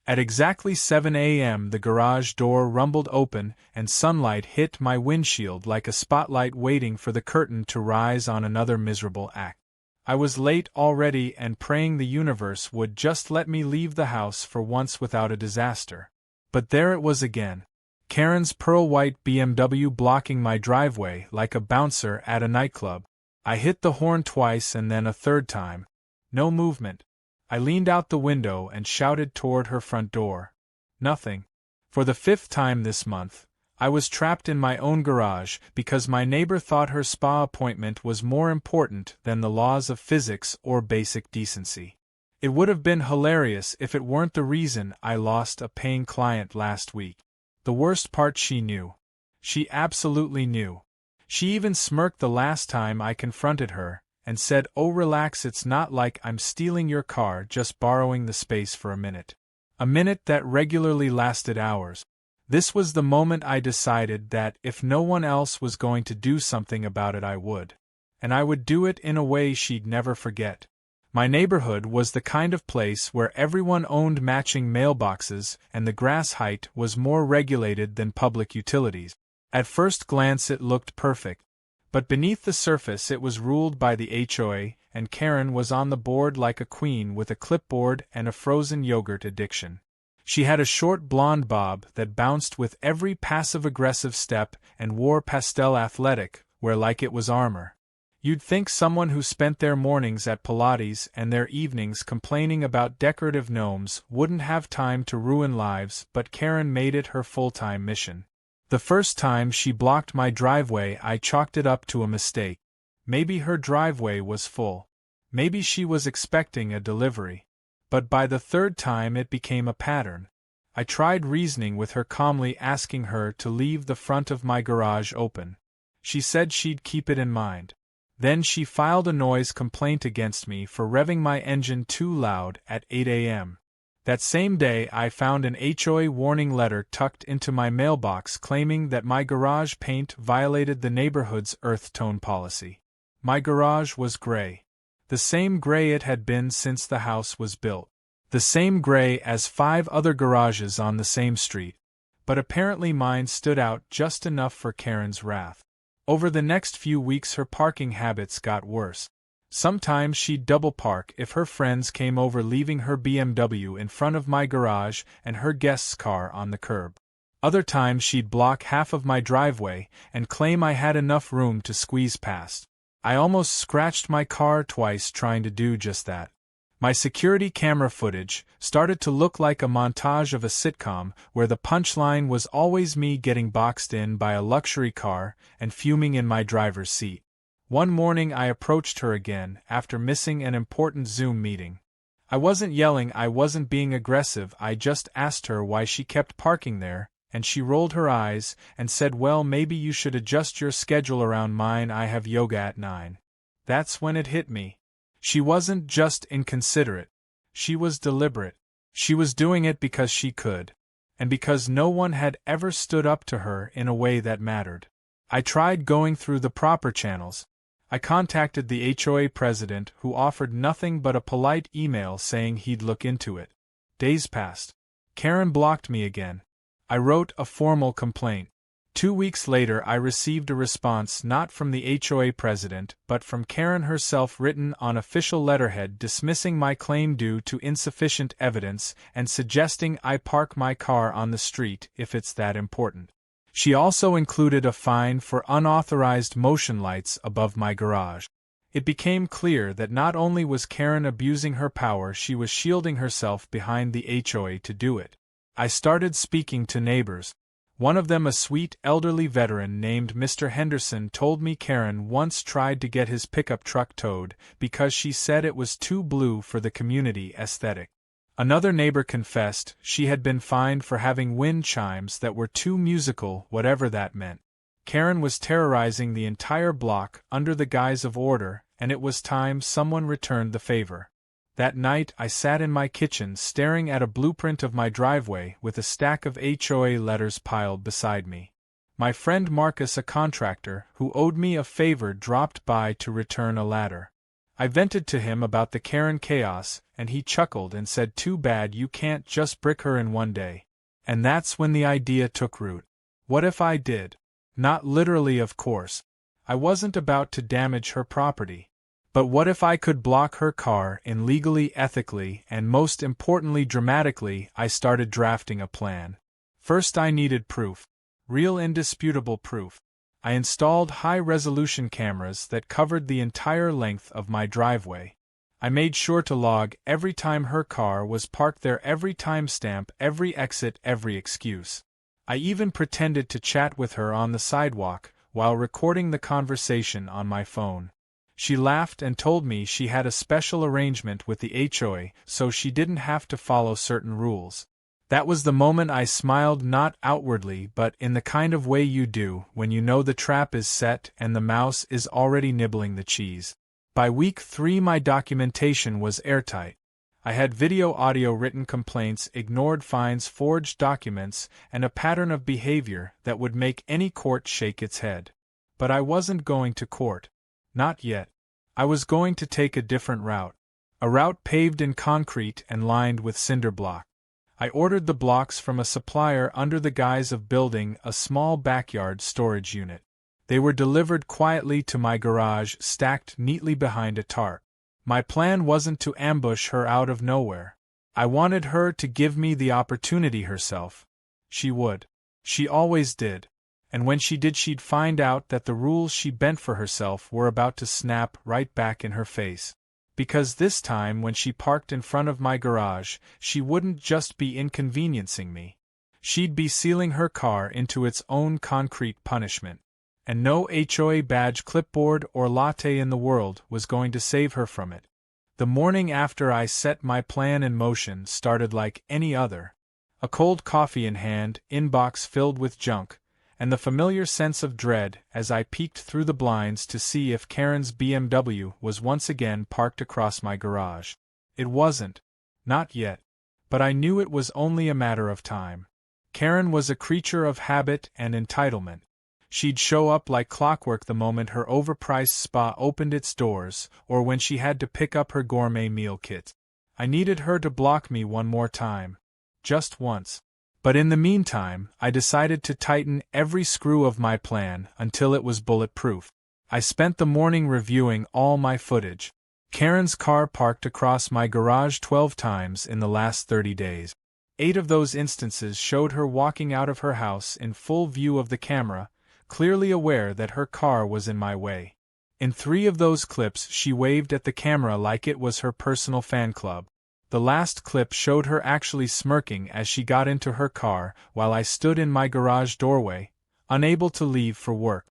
At exactly 7 a.m. the garage door rumbled open and sunlight hit my windshield like a spotlight waiting for the curtain to rise on another miserable act. I was late already and praying the universe would just let me leave the house for once without a disaster. But there it was again. Karen's pearl-white BMW blocking my driveway like a bouncer at a nightclub. I hit the horn twice and then a third time. No movement. I leaned out the window and shouted toward her front door. Nothing. For the 5th time this month, I was trapped in my own garage because my neighbor thought her spa appointment was more important than the laws of physics or basic decency. It would have been hilarious if it weren't the reason I lost a paying client last week. The worst part, she knew. She absolutely knew. She even smirked the last time I confronted her, and said, "Oh, relax, it's not like I'm stealing your car, just borrowing the space for a minute." A minute that regularly lasted hours. This was the moment I decided that if no one else was going to do something about it, I would. And I would do it in a way she'd never forget. My neighborhood was the kind of place where everyone owned matching mailboxes and the grass height was more regulated than public utilities. At first glance it looked perfect. But beneath the surface it was ruled by the HOA, and Karen was on the board like a queen with a clipboard and a frozen yogurt addiction. She had a short blonde bob that bounced with every passive-aggressive step and wore pastel athletic wear like it was armor. You'd think someone who spent their mornings at Pilates and their evenings complaining about decorative gnomes wouldn't have time to ruin lives, but Karen made it her full-time mission. The first time she blocked my driveway, I chalked it up to a mistake. Maybe her driveway was full. Maybe she was expecting a delivery. But by the third time it became a pattern. I tried reasoning with her, calmly asking her to leave the front of my garage open. She said she'd keep it in mind. Then she filed a noise complaint against me for revving my engine too loud at 8 a.m. That same day I found an HOA warning letter tucked into my mailbox claiming that my garage paint violated the neighborhood's earth tone policy. My garage was gray. The same gray it had been since the house was built. The same gray as 5 other garages on the same street. But apparently mine stood out just enough for Karen's wrath. Over the next few weeks her parking habits got worse. Sometimes she'd double park if her friends came over, leaving her BMW in front of my garage and her guest's car on the curb. Other times she'd block half of my driveway and claim I had enough room to squeeze past. I almost scratched my car twice trying to do just that. My security camera footage started to look like a montage of a sitcom where the punchline was always me getting boxed in by a luxury car and fuming in my driver's seat. One morning I approached her again after missing an important Zoom meeting. I wasn't yelling, I wasn't being aggressive, I just asked her why she kept parking there, and she rolled her eyes and said, "Well, maybe you should adjust your schedule around mine, I have yoga at 9. That's when it hit me. She wasn't just inconsiderate. She was deliberate. She was doing it because she could. And because no one had ever stood up to her in a way that mattered. I tried going through the proper channels. I contacted the HOA president, who offered nothing but a polite email saying he'd look into it. Days passed. Karen blocked me again. I wrote a formal complaint. 2 weeks later I received a response not from the HOA president but from Karen herself, written on official letterhead, dismissing my claim due to insufficient evidence and suggesting I park my car on the street if it's that important. She also included a fine for unauthorized motion lights above my garage. It became clear that not only was Karen abusing her power, she was shielding herself behind the HOA to do it. I started speaking to neighbors. One of them, a sweet elderly veteran named Mr. Henderson, told me Karen once tried to get his pickup truck towed because she said it was too blue for the community aesthetic. Another neighbor confessed she had been fined for having wind chimes that were too musical, whatever that meant. Karen was terrorizing the entire block under the guise of order, and it was time someone returned the favor. That night I sat in my kitchen staring at a blueprint of my driveway with a stack of HOA letters piled beside me. My friend Marcus, a contractor who owed me a favor, dropped by to return a ladder. I vented to him about the Karen chaos, and he chuckled and said, "Too bad you can't just brick her in one day." And that's when the idea took root. What if I did? Not literally, of course. I wasn't about to damage her property. But what if I could block her car in legally, ethically, and most importantly dramatically? I started drafting a plan. First I needed proof. Real indisputable proof. I installed high-resolution cameras that covered the entire length of my driveway. I made sure to log every time her car was parked there, every timestamp, every exit, every excuse. I even pretended to chat with her on the sidewalk while recording the conversation on my phone. She laughed and told me she had a special arrangement with the HOA so she didn't have to follow certain rules. That was the moment I smiled, not outwardly but in the kind of way you do when you know the trap is set and the mouse is already nibbling the cheese. By week 3 my documentation was airtight. I had video-audio written complaints, ignored fines, forged documents, and a pattern of behavior that would make any court shake its head. But I wasn't going to court. Not yet. I was going to take a different route. A route paved in concrete and lined with cinder block. I ordered the blocks from a supplier under the guise of building a small backyard storage unit. They were delivered quietly to my garage, stacked neatly behind a tarp. My plan wasn't to ambush her out of nowhere. I wanted her to give me the opportunity herself. She would. She always did. And when she did, she'd find out that the rules she bent for herself were about to snap right back in her face. Because this time when she parked in front of my garage, she wouldn't just be inconveniencing me. She'd be sealing her car into its own concrete punishment. And no HOA badge, clipboard, or latte in the world was going to save her from it. The morning after I set my plan in motion started like any other. A cold coffee in hand, inbox filled with junk, and the familiar sense of dread as I peeked through the blinds to see if Karen's BMW was once again parked across my garage. It wasn't. Not yet. But I knew it was only a matter of time. Karen was a creature of habit and entitlement. She'd show up like clockwork the moment her overpriced spa opened its doors, or when she had to pick up her gourmet meal kit. I needed her to block me one more time. Just once. But in the meantime, I decided to tighten every screw of my plan until it was bulletproof. I spent the morning reviewing all my footage. Karen's car parked across my garage 12 times in the last 30 days. 8 of those instances showed her walking out of her house in full view of the camera, clearly aware that her car was in my way. In 3 of those clips she waved at the camera like it was her personal fan club. The last clip showed her actually smirking as she got into her car while I stood in my garage doorway, unable to leave for work.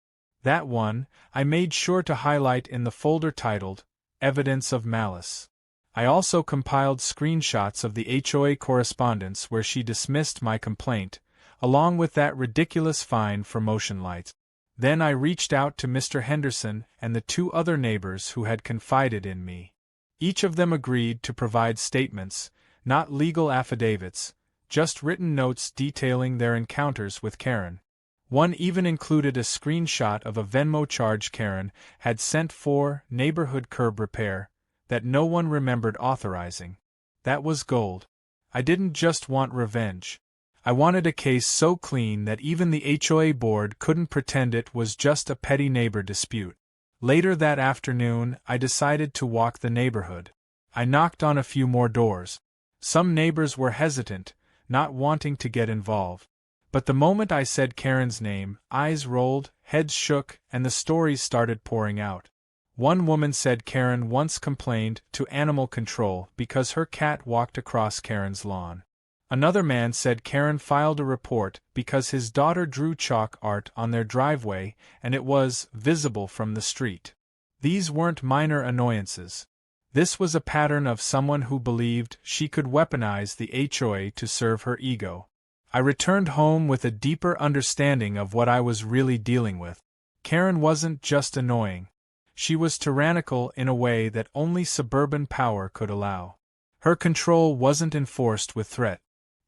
That one, I made sure to highlight in the folder titled, Evidence of Malice. I also compiled screenshots of the HOA correspondence where she dismissed my complaint, along with that ridiculous fine for motion lights. Then I reached out to Mr. Henderson and the 2 other neighbors who had confided in me. Each of them agreed to provide statements, not legal affidavits, just written notes detailing their encounters with Karen. One even included a screenshot of a Venmo charge Karen had sent for neighborhood curb repair that no one remembered authorizing. That was gold. I didn't just want revenge. I wanted a case so clean that even the HOA board couldn't pretend it was just a petty neighbor dispute. Later that afternoon, I decided to walk the neighborhood. I knocked on a few more doors. Some neighbors were hesitant, not wanting to get involved. But the moment I said Karen's name, eyes rolled, heads shook, and the stories started pouring out. One woman said Karen once complained to animal control because her cat walked across Karen's lawn. Another man said Karen filed a report because his daughter drew chalk art on their driveway and it was visible from the street. These weren't minor annoyances. This was a pattern of someone who believed she could weaponize the HOA to serve her ego. I returned home with a deeper understanding of what I was really dealing with. Karen wasn't just annoying. She was tyrannical in a way that only suburban power could allow. Her control wasn't enforced with threat.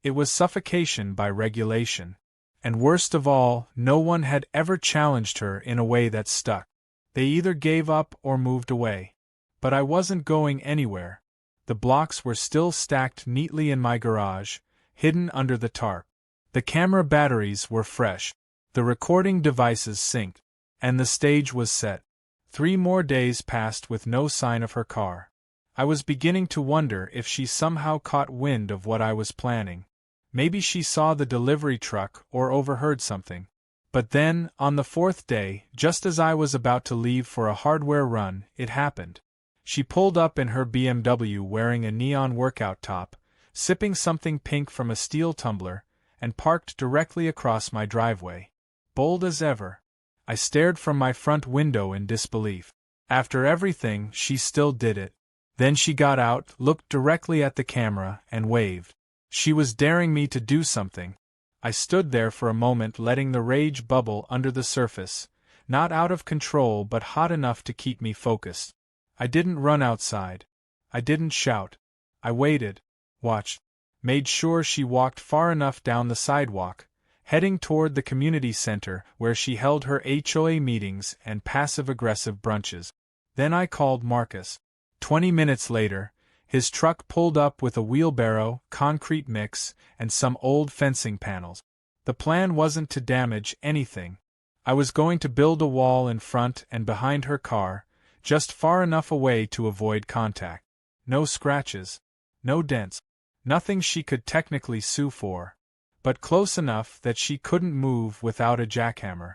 It was suffocation by regulation. And worst of all, no one had ever challenged her in a way that stuck. They either gave up or moved away. But I wasn't going anywhere. The blocks were still stacked neatly in my garage, hidden under the tarp. The camera batteries were fresh, the recording devices synced, and the stage was set. 3 more days passed with no sign of her car. I was beginning to wonder if she somehow caught wind of what I was planning. Maybe she saw the delivery truck or overheard something. But then, on the 4th day, just as I was about to leave for a hardware run, it happened. She pulled up in her BMW wearing a neon workout top, sipping something pink from a steel tumbler, and parked directly across my driveway. Bold as ever. I stared from my front window in disbelief. After everything, she still did it. Then she got out, looked directly at the camera, and waved. She was daring me to do something. I stood there for a moment, letting the rage bubble under the surface, not out of control but hot enough to keep me focused. I didn't run outside. I didn't shout. I waited, watched, made sure she walked far enough down the sidewalk, heading toward the community center where she held her HOA meetings and passive-aggressive brunches. Then I called Marcus. 20 minutes later, his truck pulled up with a wheelbarrow, concrete mix, and some old fencing panels. The plan wasn't to damage anything. I was going to build a wall in front and behind her car, just far enough away to avoid contact. No scratches, no dents, nothing she could technically sue for, but close enough that she couldn't move without a jackhammer.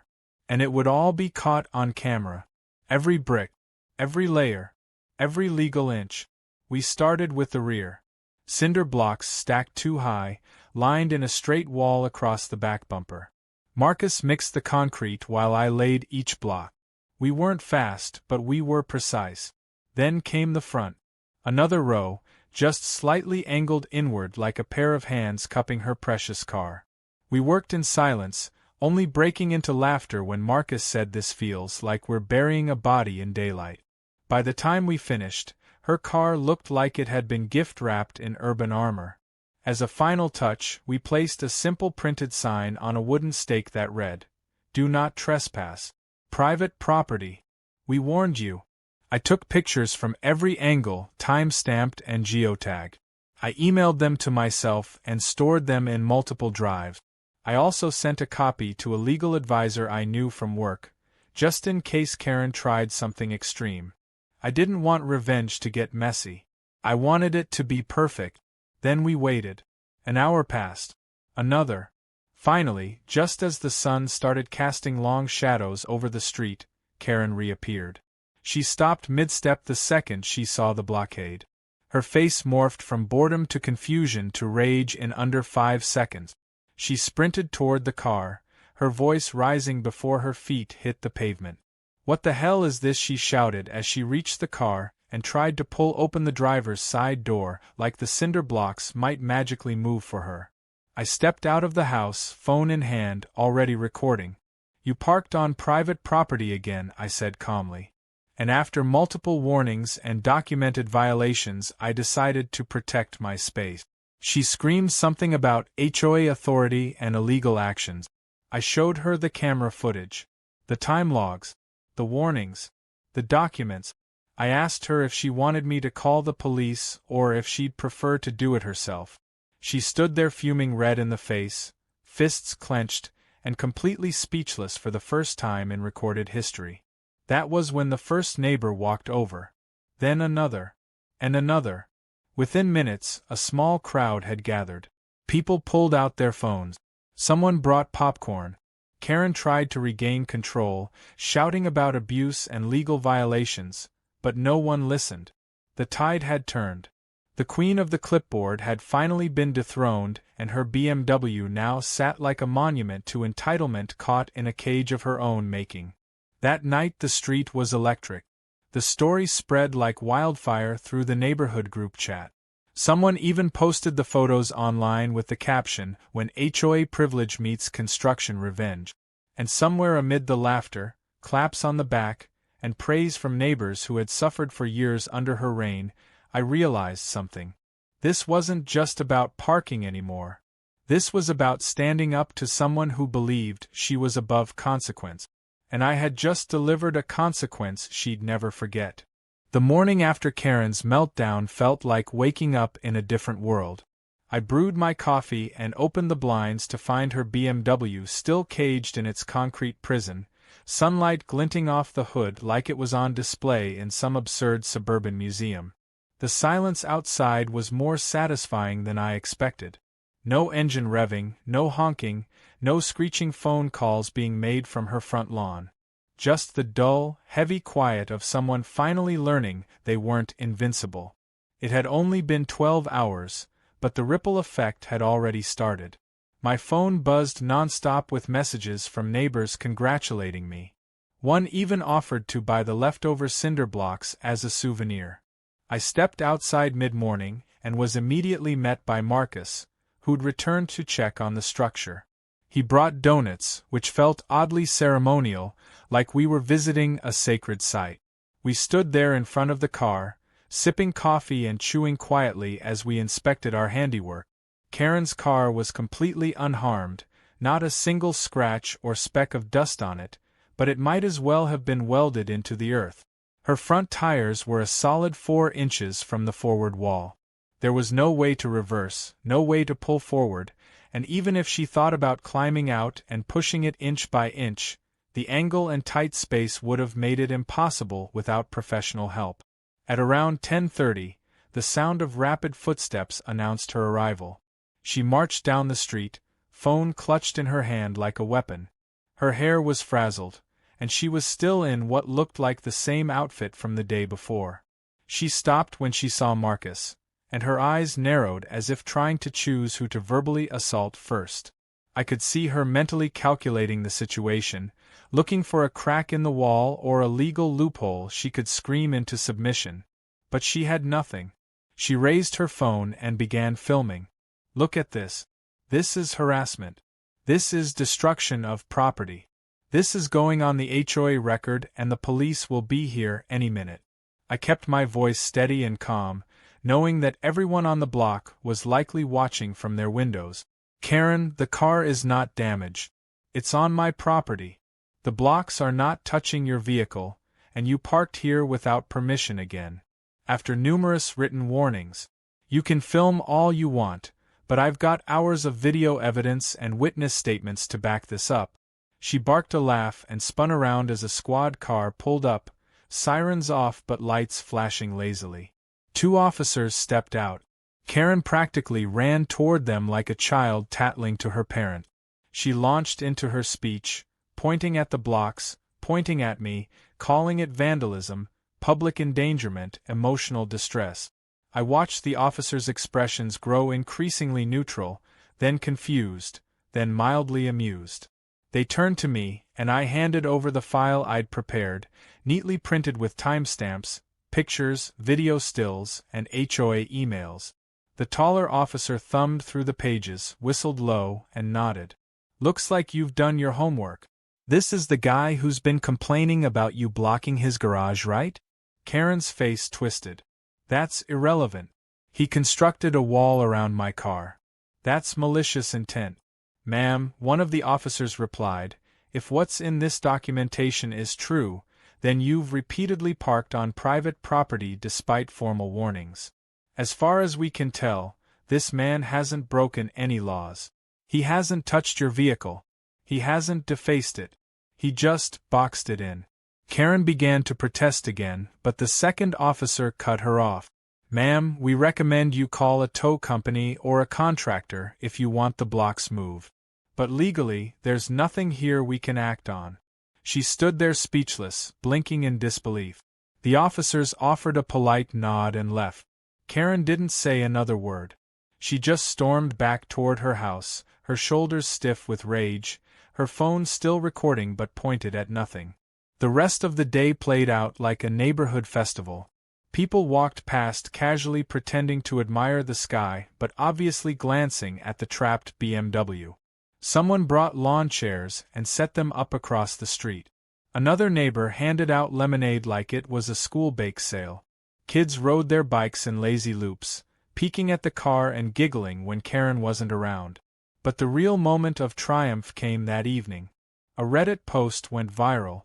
And it would all be caught on camera. Every brick, every layer, every legal inch. We started with the rear. Cinder blocks stacked too high, lined in a straight wall across the back bumper. Marcus mixed the concrete while I laid each block. We weren't fast, but we were precise. Then came the front. Another row, just slightly angled inward like a pair of hands cupping her precious car. We worked in silence, only breaking into laughter when Marcus said, "This feels like we're burying a body in daylight." By the time we finished, her car looked like it had been gift-wrapped in urban armor. As a final touch, we placed a simple printed sign on a wooden stake that read, "Do not trespass. Private property. We warned you." I took pictures from every angle, time-stamped and geotagged. I emailed them to myself and stored them in multiple drives. I also sent a copy to a legal advisor I knew from work, just in case Karen tried something extreme. I didn't want revenge to get messy. I wanted it to be perfect. Then we waited. An hour passed. Another. Finally, just as the sun started casting long shadows over the street, Karen reappeared. She stopped mid-step the second she saw the blockade. Her face morphed from boredom to confusion to rage in under 5 seconds. She sprinted toward the car, her voice rising before her feet hit the pavement. "What the hell is this?" she shouted as she reached the car and tried to pull open the driver's side door like the cinder blocks might magically move for her. I stepped out of the house, phone in hand, already recording. "You parked on private property again," I said calmly. And after multiple warnings and documented violations, I decided to protect my space. She screamed something about HOA authority and illegal actions. I showed her the camera footage, the time logs, the warnings, the documents. I asked her if she wanted me to call the police or if she'd prefer to do it herself. She stood there fuming, red in the face, fists clenched, and completely speechless for the first time in recorded history. That was when the first neighbor walked over. Then another. And another. Within minutes, a small crowd had gathered. People pulled out their phones. Someone brought popcorn. Karen tried to regain control, shouting about abuse and legal violations, but no one listened. The tide had turned. The queen of the clipboard had finally been dethroned, and her BMW now sat like a monument to entitlement caught in a cage of her own making. That night the street was electric. The story spread like wildfire through the neighborhood group chat. Someone even posted the photos online with the caption, "When HOA privilege meets construction revenge." And somewhere amid the laughter, claps on the back, and praise from neighbors who had suffered for years under her reign, I realized something. This wasn't just about parking anymore. This was about standing up to someone who believed she was above consequence. And I had just delivered a consequence she'd never forget. The morning after Karen's meltdown felt like waking up in a different world. I brewed my coffee and opened the blinds to find her BMW still caged in its concrete prison, sunlight glinting off the hood like it was on display in some absurd suburban museum. The silence outside was more satisfying than I expected. No engine revving, no honking, no screeching phone calls being made from her front lawn. Just the dull, heavy quiet of someone finally learning they weren't invincible. It had only been 12 hours, but the ripple effect had already started. My phone buzzed nonstop with messages from neighbors congratulating me. One even offered to buy the leftover cinder blocks as a souvenir. I stepped outside mid-morning and was immediately met by Marcus, who'd returned to check on the structure. He brought donuts, which felt oddly ceremonial, like we were visiting a sacred site. We stood there in front of the car, sipping coffee and chewing quietly as we inspected our handiwork. Karen's car was completely unharmed, not a single scratch or speck of dust on it, but it might as well have been welded into the earth. Her front tires were a solid 4 inches from the forward wall. There was no way to reverse, no way to pull forward, and even if she thought about climbing out and pushing it inch by inch, the angle and tight space would have made it impossible without professional help. At around 10:30, the sound of rapid footsteps announced her arrival. She marched down the street, phone clutched in her hand like a weapon. Her hair was frazzled, and she was still in what looked like the same outfit from the day before. She stopped when she saw Marcus, and her eyes narrowed as if trying to choose who to verbally assault first. I could see her mentally calculating the situation, looking for a crack in the wall or a legal loophole she could scream into submission. But she had nothing. She raised her phone and began filming. Look at this. This is harassment. This is destruction of property. This is going on the HOA record and the police will be here any minute. I kept my voice steady and calm, knowing that everyone on the block was likely watching from their windows. Karen, the car is not damaged. It's on my property. The blocks are not touching your vehicle, and you parked here without permission again. After numerous written warnings. You can film all you want, but I've got hours of video evidence and witness statements to back this up. She barked a laugh and spun around as a squad car pulled up, sirens off but lights flashing lazily. 2 officers stepped out. Karen practically ran toward them like a child tattling to her parent. She launched into her speech, pointing at the blocks, pointing at me, calling it vandalism, public endangerment, emotional distress. I watched the officers' expressions grow increasingly neutral, then confused, then mildly amused. They turned to me, and I handed over the file I'd prepared, neatly printed with timestamps, pictures, video stills, and HOA emails. The taller officer thumbed through the pages, whistled low, and nodded. Looks like you've done your homework. This is the guy who's been complaining about you blocking his garage, right? Karen's face twisted. That's irrelevant. He constructed a wall around my car. That's malicious intent. Ma'am, one of the officers replied, if what's in this documentation is true, then you've repeatedly parked on private property despite formal warnings. As far as we can tell, this man hasn't broken any laws. He hasn't touched your vehicle. He hasn't defaced it. He just boxed it in. Karen began to protest again, but the second officer cut her off. Ma'am, we recommend you call a tow company or a contractor if you want the blocks moved. But legally, there's nothing here we can act on. She stood there speechless, blinking in disbelief. The officers offered a polite nod and left. Karen didn't say another word. She just stormed back toward her house, her shoulders stiff with rage, her phone still recording but pointed at nothing. The rest of the day played out like a neighborhood festival. People walked past casually pretending to admire the sky but obviously glancing at the trapped BMW. Someone brought lawn chairs and set them up across the street. Another neighbor handed out lemonade like it was a school bake sale. Kids rode their bikes in lazy loops, peeking at the car and giggling when Karen wasn't around. But the real moment of triumph came that evening. A Reddit post went viral.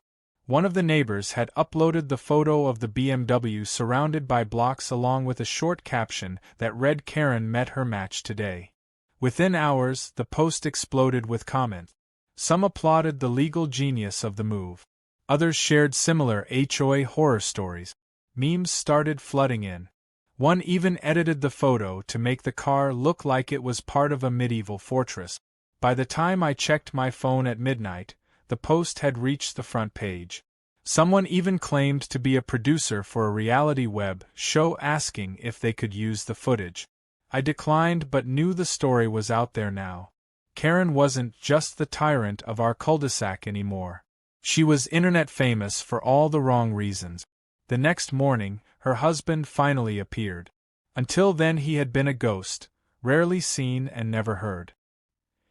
One of the neighbors had uploaded the photo of the BMW surrounded by blocks along with a short caption that read "Karen met her match today." Within hours, the post exploded with comments. Some applauded the legal genius of the move. Others shared similar HOA horror stories. Memes started flooding in. One even edited the photo to make the car look like it was part of a medieval fortress. By the time I checked my phone at midnight, the post had reached the front page. Someone even claimed to be a producer for a reality web show asking if they could use the footage. I declined but knew the story was out there now. Karen wasn't just the tyrant of our cul-de-sac anymore. She was internet famous for all the wrong reasons. The next morning, her husband finally appeared. Until then he had been a ghost, rarely seen and never heard.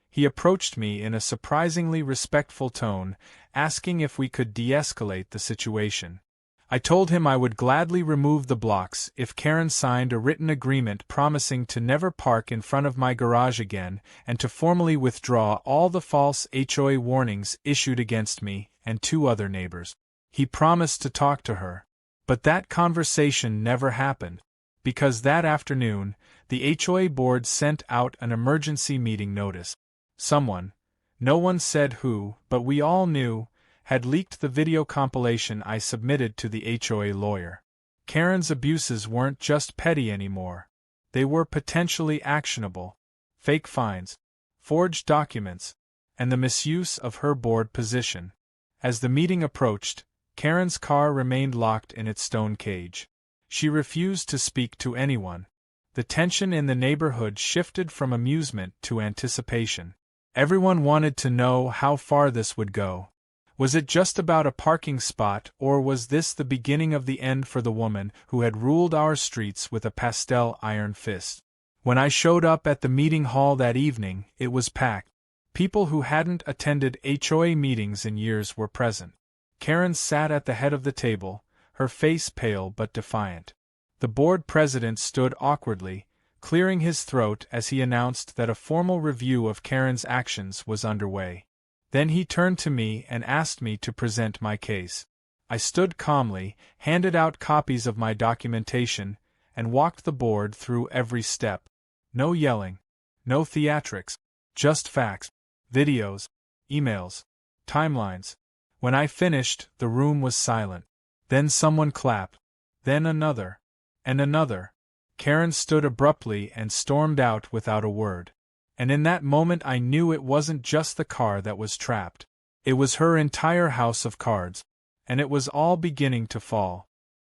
He approached me in a surprisingly respectful tone, asking if we could de-escalate the situation. I told him I would gladly remove the blocks if Karen signed a written agreement promising to never park in front of my garage again and to formally withdraw all the false HOA warnings issued against me and 2 other neighbors. He promised to talk to her. But that conversation never happened, because that afternoon, the HOA board sent out an emergency meeting notice. Someone, no one said who, but we all knew, had leaked the video compilation I submitted to the HOA lawyer. Karen's abuses weren't just petty anymore. They were potentially actionable. Fake fines, forged documents, and the misuse of her board position. As the meeting approached, Karen's car remained locked in its stone cage. She refused to speak to anyone. The tension in the neighborhood shifted from amusement to anticipation. Everyone wanted to know how far this would go. Was it just about a parking spot, or was this the beginning of the end for the woman who had ruled our streets with a pastel iron fist? When I showed up at the meeting hall that evening, it was packed. People who hadn't attended HOA meetings in years were present. Karen sat at the head of the table, her face pale but defiant. The board president stood awkwardly, clearing his throat as he announced that a formal review of Karen's actions was underway. Then he turned to me and asked me to present my case. I stood calmly, handed out copies of my documentation, and walked the board through every step. No yelling, no theatrics, just facts, videos, emails, timelines. When I finished, the room was silent. Then someone clapped. Then another. And another. Karen stood abruptly and stormed out without a word. And in that moment I knew it wasn't just the car that was trapped. It was her entire house of cards. And it was all beginning to fall.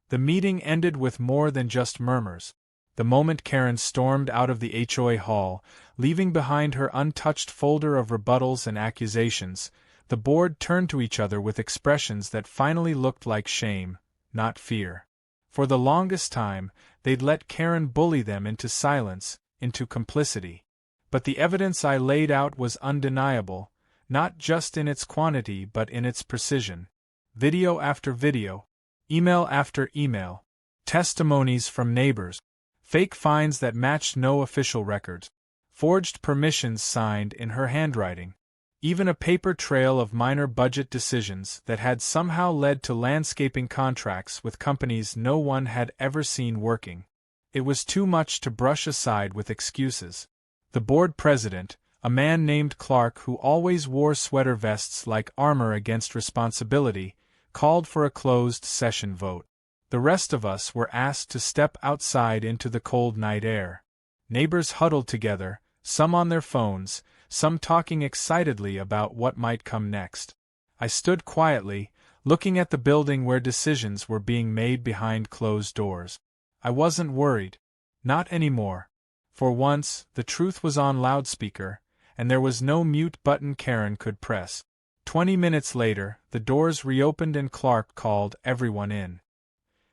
The meeting ended with more than just murmurs. The moment Karen stormed out of the HOA hall, leaving behind her untouched folder of rebuttals and accusations, the board turned to each other with expressions that finally looked like shame, not fear. For the longest time, they'd let Karen bully them into silence, into complicity. But the evidence I laid out was undeniable, not just in its quantity but in its precision. Video after video, email after email, testimonies from neighbors, fake fines that matched no official records, forged permissions signed in her handwriting. Even a paper trail of minor budget decisions that had somehow led to landscaping contracts with companies no one had ever seen working. It was too much to brush aside with excuses. The board president, a man named Clark who always wore sweater vests like armor against responsibility, called for a closed session vote. The rest of us were asked to step outside into the cold night air. Neighbors huddled together, some on their phones, some talking excitedly about what might come next. I stood quietly, looking at the building where decisions were being made behind closed doors. I wasn't worried. Not anymore. For once, the truth was on loudspeaker, and there was no mute button Karen could press. 20 minutes later, the doors reopened and Clark called everyone in.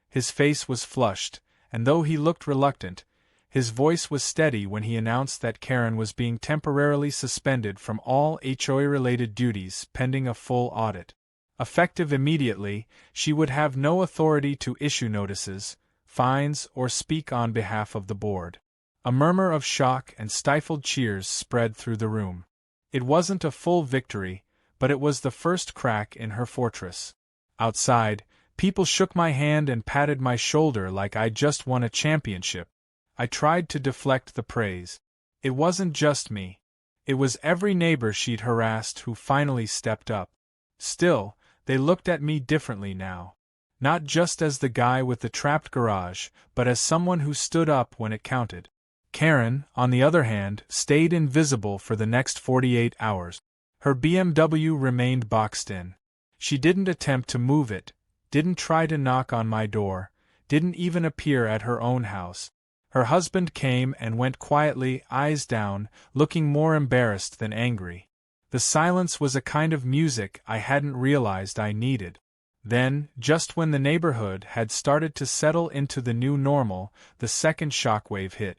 His face was flushed, and though he looked reluctant, his voice was steady when he announced that Karen was being temporarily suspended from all HOA-related duties pending a full audit. Effective immediately, she would have no authority to issue notices, fines, or speak on behalf of the board. A murmur of shock and stifled cheers spread through the room. It wasn't a full victory, but it was the first crack in her fortress. Outside, people shook my hand and patted my shoulder like I'd just won a championship. I tried to deflect the praise. It wasn't just me. It was every neighbor she'd harassed who finally stepped up. Still, they looked at me differently now. Not just as the guy with the trapped garage, but as someone who stood up when it counted. Karen, on the other hand, stayed invisible for the next 48 hours. Her BMW remained boxed in. She didn't attempt to move it, didn't try to knock on my door, didn't even appear at her own house. Her husband came and went quietly, eyes down, looking more embarrassed than angry. The silence was a kind of music I hadn't realized I needed. Then, just when the neighborhood had started to settle into the new normal, the second shockwave hit.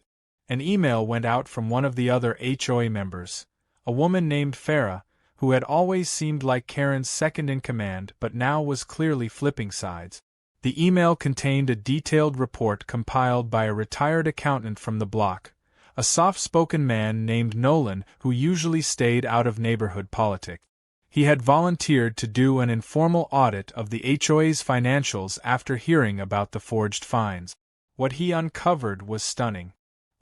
An email went out from one of the other HOA members, a woman named Farah, who had always seemed like Karen's second-in-command but now was clearly flipping sides. The email contained a detailed report compiled by a retired accountant from the block, a soft-spoken man named Nolan who usually stayed out of neighborhood politics. He had volunteered to do an informal audit of the HOA's financials after hearing about the forged fines. What he uncovered was stunning.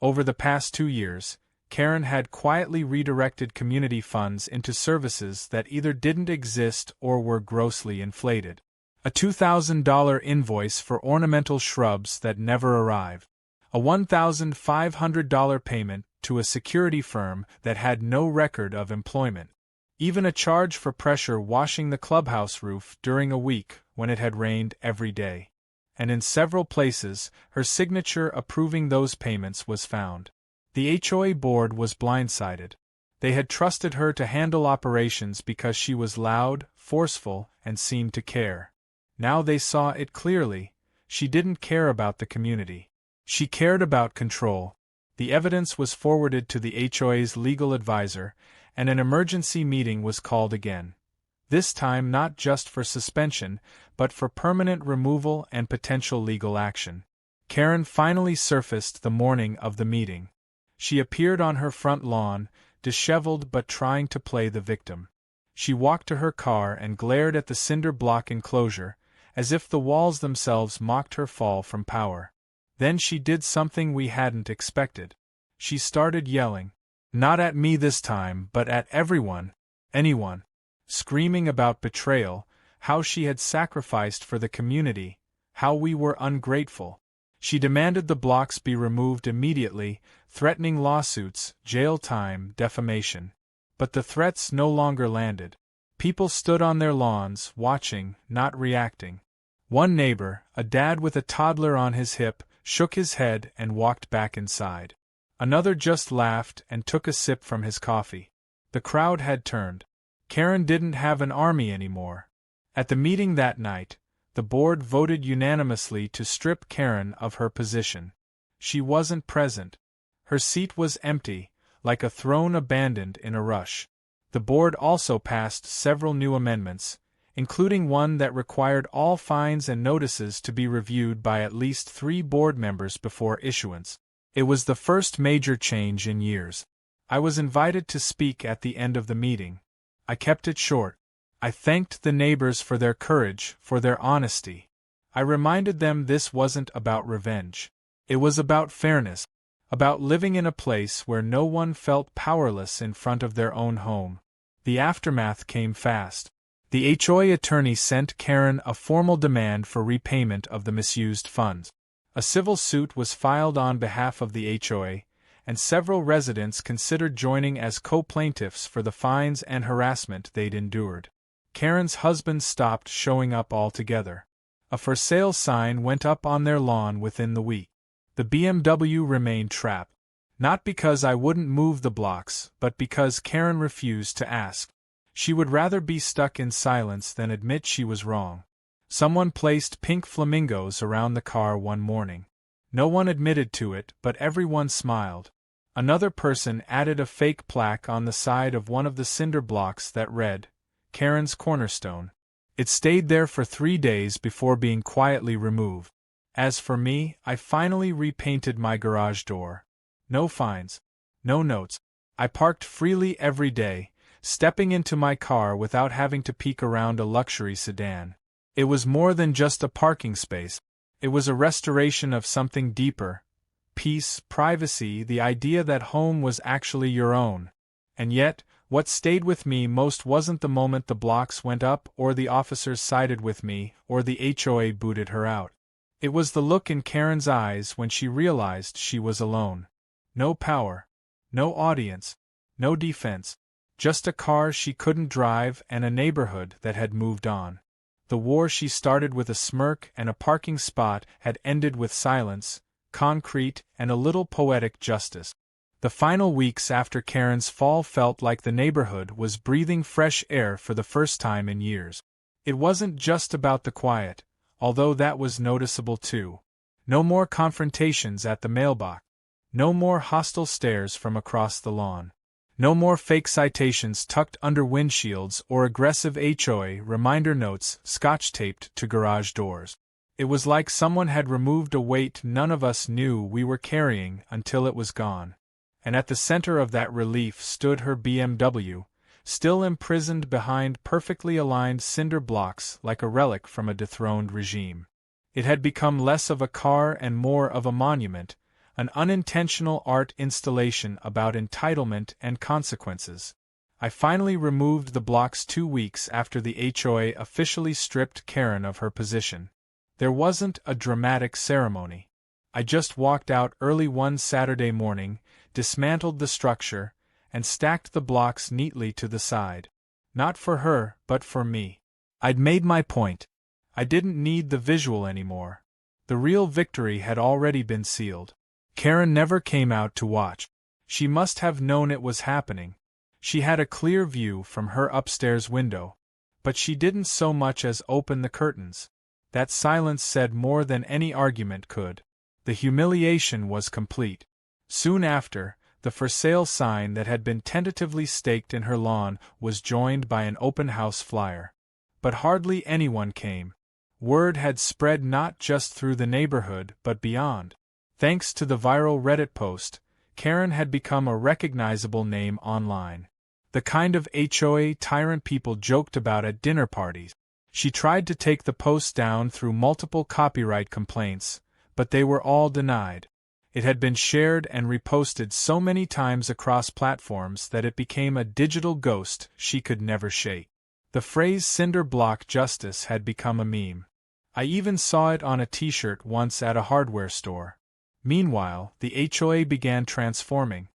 Over the past 2 years, Karen had quietly redirected community funds into services that either didn't exist or were grossly inflated. A $2,000 invoice for ornamental shrubs that never arrived. A $1,500 payment to a security firm that had no record of employment. Even a charge for pressure washing the clubhouse roof during a week when it had rained every day. And in several places, her signature approving those payments was found. The HOA board was blindsided. They had trusted her to handle operations because she was loud, forceful, and seemed to care. Now they saw it clearly. She didn't care about the community. She cared about control. The evidence was forwarded to the HOA's legal advisor, and an emergency meeting was called again. This time not just for suspension, but for permanent removal and potential legal action. Karen finally surfaced the morning of the meeting. She appeared on her front lawn, disheveled but trying to play the victim. She walked to her car and glared at the cinder block enclosure, as if the walls themselves mocked her fall from power. Then she did something we hadn't expected. She started yelling. Not at me this time, but at everyone, anyone. Screaming about betrayal, how she had sacrificed for the community, how we were ungrateful. She demanded the blocks be removed immediately, threatening lawsuits, jail time, defamation. But the threats no longer landed. People stood on their lawns, watching, not reacting. One neighbor, a dad with a toddler on his hip, shook his head and walked back inside. Another just laughed and took a sip from his coffee. The crowd had turned. Karen didn't have an army anymore. At the meeting that night, the board voted unanimously to strip Karen of her position. She wasn't present. Her seat was empty, like a throne abandoned in a rush. The board also passed several new amendments, including one that required all fines and notices to be reviewed by at least 3 board members before issuance. It was the first major change in years. I was invited to speak at the end of the meeting. I kept it short. I thanked the neighbors for their courage, for their honesty. I reminded them this wasn't about revenge. It was about fairness, about living in a place where no one felt powerless in front of their own home. The aftermath came fast. The HOA attorney sent Karen a formal demand for repayment of the misused funds. A civil suit was filed on behalf of the HOA, and several residents considered joining as co-plaintiffs for the fines and harassment they'd endured. Karen's husband stopped showing up altogether. A for sale sign went up on their lawn within the week. The BMW remained trapped. Not because I wouldn't move the blocks, but because Karen refused to ask. She would rather be stuck in silence than admit she was wrong. Someone placed pink flamingos around the car one morning. No one admitted to it, but everyone smiled. Another person added a fake plaque on the side of one of the cinder blocks that read, Karen's Cornerstone. It stayed there for 3 days before being quietly removed. As for me, I finally repainted my garage door. No fines. No notes. I parked freely every day, stepping into my car without having to peek around a luxury sedan. It was more than just a parking space. It was a restoration of something deeper. Peace, privacy, the idea that home was actually your own. And yet, what stayed with me most wasn't the moment the blocks went up or the officers sided with me or the HOA booted her out. It was the look in Karen's eyes when she realized she was alone. No power. No audience. No defense. Just a car she couldn't drive and a neighborhood that had moved on. The war she started with a smirk and a parking spot had ended with silence, concrete, and a little poetic justice. The final weeks after Karen's fall felt like the neighborhood was breathing fresh air for the first time in years. It wasn't just about the quiet, although that was noticeable too. No more confrontations at the mailbox. No more hostile stares from across the lawn. No more fake citations tucked under windshields or aggressive HOA reminder notes scotch-taped to garage doors. It was like someone had removed a weight none of us knew we were carrying until it was gone. And at the center of that relief stood her BMW, still imprisoned behind perfectly aligned cinder blocks like a relic from a dethroned regime. It had become less of a car and more of a monument, an unintentional art installation about entitlement and consequences. I finally removed the blocks 2 weeks after the HOA officially stripped Karen of her position. There wasn't a dramatic ceremony. I just walked out early one Saturday morning, dismantled the structure, and stacked the blocks neatly to the side. Not for her, but for me. I'd made my point. I didn't need the visual anymore. The real victory had already been sealed. Karen never came out to watch. She must have known it was happening. She had a clear view from her upstairs window. But she didn't so much as open the curtains. That silence said more than any argument could. The humiliation was complete. Soon after, the for sale sign that had been tentatively staked in her lawn was joined by an open house flyer. But hardly anyone came. Word had spread not just through the neighborhood but beyond. Thanks to the viral Reddit post, Karen had become a recognizable name online. The kind of HOA tyrant people joked about at dinner parties. She tried to take the post down through multiple copyright complaints, but they were all denied. It had been shared and reposted so many times across platforms that it became a digital ghost she could never shake. The phrase cinder block justice had become a meme. I even saw it on a t-shirt once at a hardware store. Meanwhile, the HOA began transforming.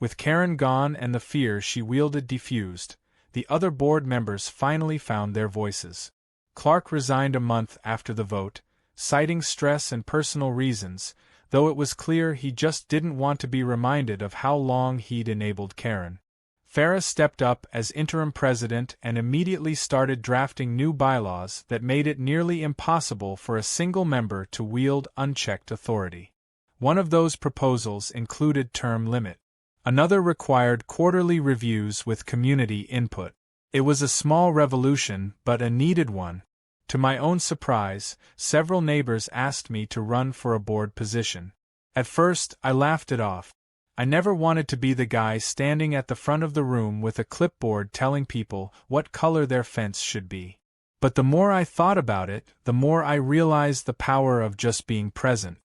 With Karen gone and the fear she wielded diffused, the other board members finally found their voices. Clark resigned a month after the vote, citing stress and personal reasons, though it was clear he just didn't want to be reminded of how long he'd enabled Karen. Farah stepped up as interim president and immediately started drafting new bylaws that made it nearly impossible for a single member to wield unchecked authority. One of those proposals included term limit. Another required quarterly reviews with community input. It was a small revolution, but a needed one. To my own surprise, several neighbors asked me to run for a board position. At first, I laughed it off. I never wanted to be the guy standing at the front of the room with a clipboard telling people what color their fence should be. But the more I thought about it, the more I realized the power of just being present.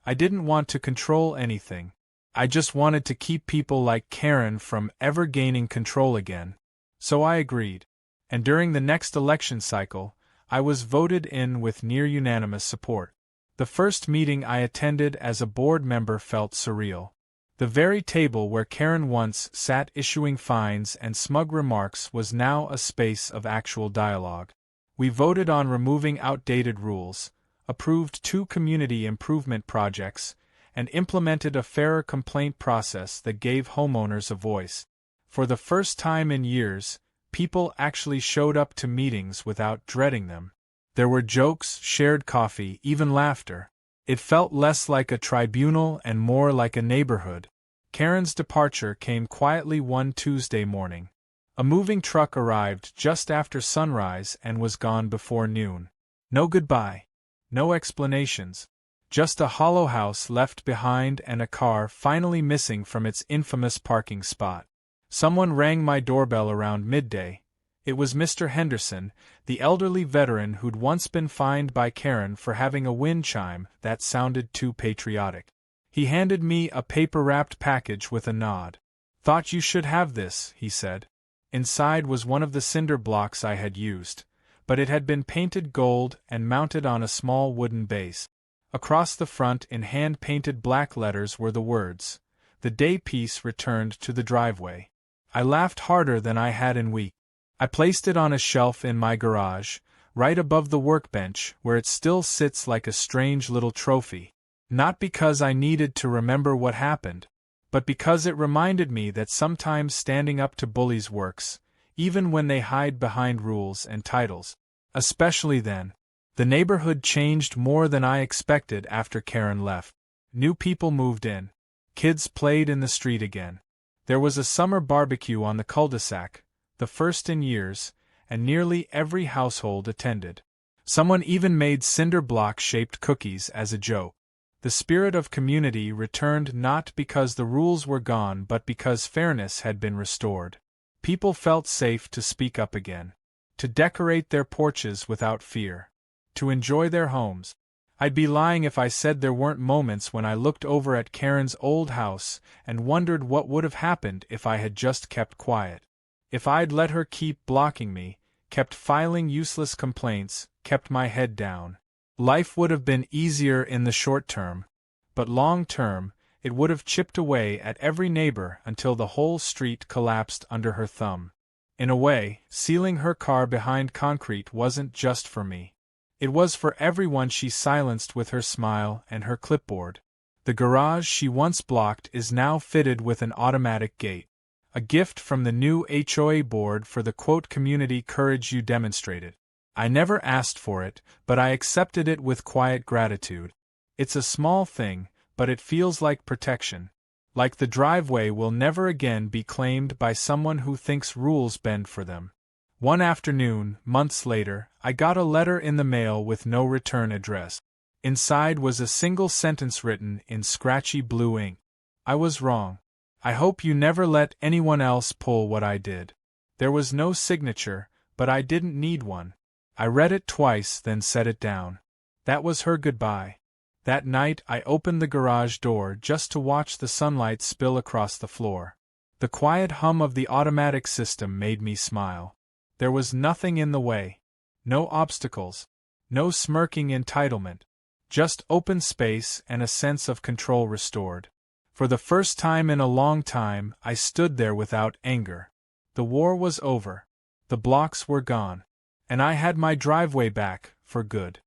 I didn't want to control anything. I just wanted to keep people like Karen from ever gaining control again. So I agreed. And during the next election cycle, I was voted in with near unanimous support. The first meeting I attended as a board member felt surreal. The very table where Karen once sat issuing fines and smug remarks was now a space of actual dialogue. We voted on removing outdated rules, approved 2 community improvement projects, and implemented a fairer complaint process that gave homeowners a voice. For the first time in years, people actually showed up to meetings without dreading them. There were jokes, shared coffee, even laughter. It felt less like a tribunal and more like a neighborhood. Karen's departure came quietly one Tuesday morning. A moving truck arrived just after sunrise and was gone before noon. No goodbye. No explanations. Just a hollow house left behind and a car finally missing from its infamous parking spot. Someone rang my doorbell around midday. It was Mr. Henderson, the elderly veteran who'd once been fined by Karen for having a wind chime that sounded too patriotic. He handed me a paper-wrapped package with a nod. "Thought you should have this," he said. Inside was one of the cinder blocks I had used, but it had been painted gold and mounted on a small wooden base. Across the front in hand-painted black letters were the words, "The day piece returned to the driveway." I laughed harder than I had in weeks. I placed it on a shelf in my garage, right above the workbench where it still sits like a strange little trophy. Not because I needed to remember what happened, but because it reminded me that sometimes standing up to bullies works, even when they hide behind rules and titles. Especially then. The neighborhood changed more than I expected after Karen left. New people moved in. Kids played in the street again. There was a summer barbecue on the cul-de-sac, the first in years, and nearly every household attended. Someone even made cinder block-shaped cookies as a joke. The spirit of community returned not because the rules were gone but because fairness had been restored. People felt safe to speak up again, to decorate their porches without fear, to enjoy their homes. I'd be lying if I said there weren't moments when I looked over at Karen's old house and wondered what would have happened if I had just kept quiet. If I'd let her keep blocking me, kept filing useless complaints, kept my head down. Life would have been easier in the short term, but long term, it would have chipped away at every neighbor until the whole street collapsed under her thumb. In a way, sealing her car behind concrete wasn't just for me. It was for everyone she silenced with her smile and her clipboard. The garage she once blocked is now fitted with an automatic gate. A gift from the new HOA board for the quote community courage you demonstrated. I never asked for it, but I accepted it with quiet gratitude. It's a small thing, but it feels like protection. Like the driveway will never again be claimed by someone who thinks rules bend for them. One afternoon, months later, I got a letter in the mail with no return address. Inside was a single sentence written in scratchy blue ink. I was wrong. I hope you never let anyone else pull what I did. There was no signature, but I didn't need one. I read it twice, then set it down. That was her goodbye. That night I opened the garage door just to watch the sunlight spill across the floor. The quiet hum of the automatic system made me smile. There was nothing in the way. No obstacles. No smirking entitlement. Just open space and a sense of control restored. For the first time in a long time, I stood there without anger. The war was over. The blocks were gone. And I had my driveway back, for good.